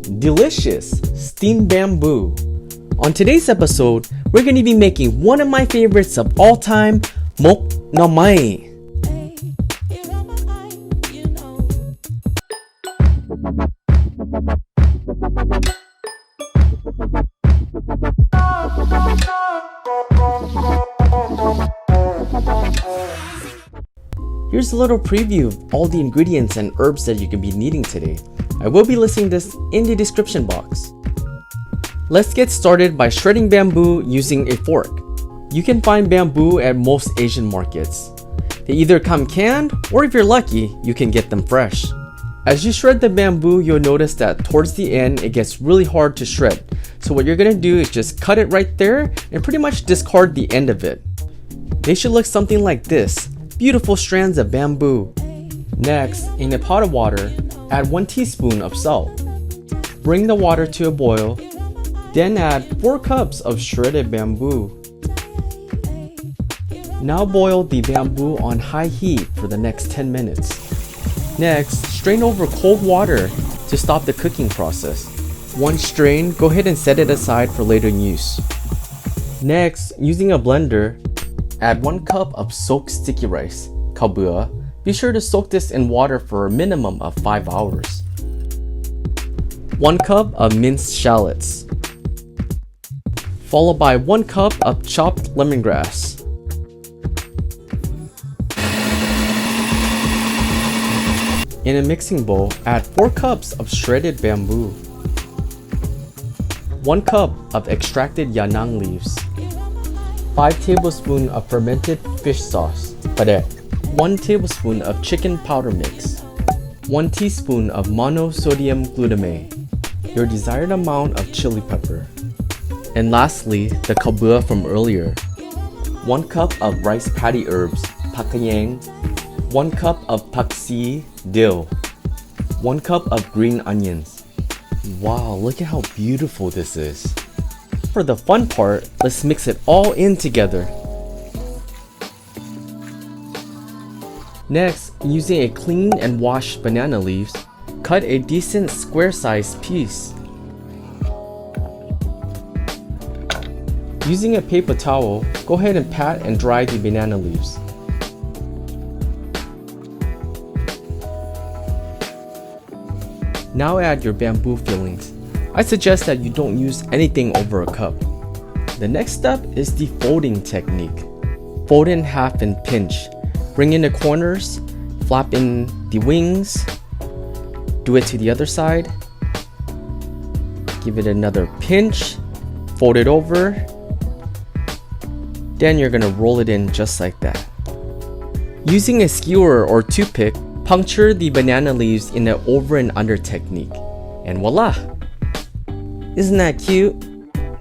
delicious steamed bamboo. On today's episode, we're going to be making one of my favorites of all time, mok no mai. Here's a little preview of all the ingredients and herbs that you can be needing today. I will be listing this in the description box. Let's get started by shredding bamboo using a fork. You can find bamboo at most Asian markets. They either come canned, or if you're lucky, you can get them fresh. As you shred the bamboo, you'll notice that towards the end, it gets really hard to shred. So what you're gonna do is just cut it right there and pretty much discard the end of it. They should look something like this. Beautiful strands of bamboo. Next, in a pot of water, add 1 teaspoon of salt. Bring the water to a boil, then add 4 cups of shredded bamboo. Now boil the bamboo on high heat for the next 10 minutes. Next, strain over cold water to stop the cooking process. Once strained, go ahead and set it aside for later use. Next, using a blender, add 1 cup of soaked sticky rice, kabua. Be sure to soak this in water for a minimum of 5 hours. 1 cup of minced shallots, followed by 1 cup of chopped lemongrass. In a mixing bowl, add 4 cups of shredded bamboo, 1 cup of extracted yanang leaves, 5 tablespoons of fermented fish sauce, 1 tablespoon of chicken powder mix, 1 teaspoon of monosodium glutamate, your desired amount of chili pepper, and lastly, the kabua from earlier, 1 cup of rice paddy herbs, pakayang, 1 cup of paksi, dill, 1 cup of green onions. Wow, look at how beautiful this is. For the fun part, let's mix it all in together. Next, using a clean and washed banana leaves, cut a decent square-sized piece. Using a paper towel, go ahead and pat and dry the banana leaves. Now add your bamboo fillings. I suggest that you don't use anything over a cup. The next step is the folding technique. Fold in half and pinch. Bring in the corners, flap in the wings. Do it to the other side. Give it another pinch. Fold it over. Then you're gonna roll it in just like that. Using a skewer or toothpick, puncture the banana leaves in an over and under technique. And voila! Isn't that cute?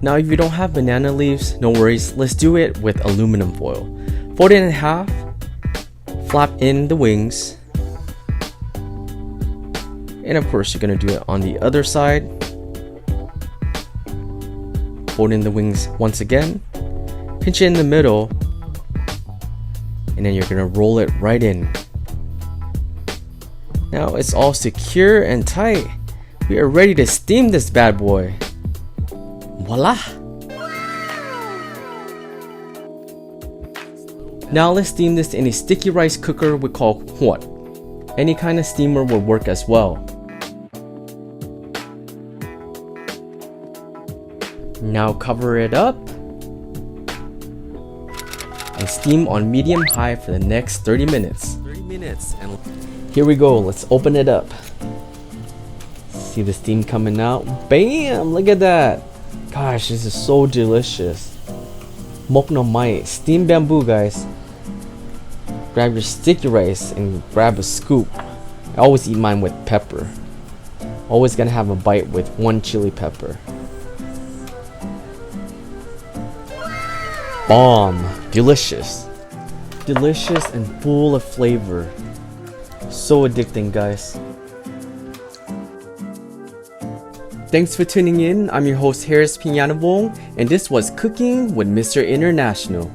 Now if you don't have banana leaves, no worries, let's do it with aluminum foil. Fold it in half, flap in the wings, and of course you're gonna do it on the other side. Fold in the wings once again, pinch it in the middle, and then you're gonna roll it right in. Now it's all secure and tight. We are ready to steam this bad boy. Voila! Now let's steam this in a sticky rice cooker we call huot. Any kind of steamer will work as well. Now cover it up and steam on medium-high for the next 30 minutes. And here we go, let's open it up. See the steam coming out. Bam! Look at that. Gosh, this is so delicious. Mok no mai, steamed bamboo, guys. Grab your sticky rice and grab a scoop. I always eat mine with pepper. Always gonna have a bite with 1 chili pepper. Bomb! Delicious. Delicious and full of flavor. So addicting, guys. Thanks for tuning in. I'm your host Harris Pinyanabong, and this was Cooking with Mr. International.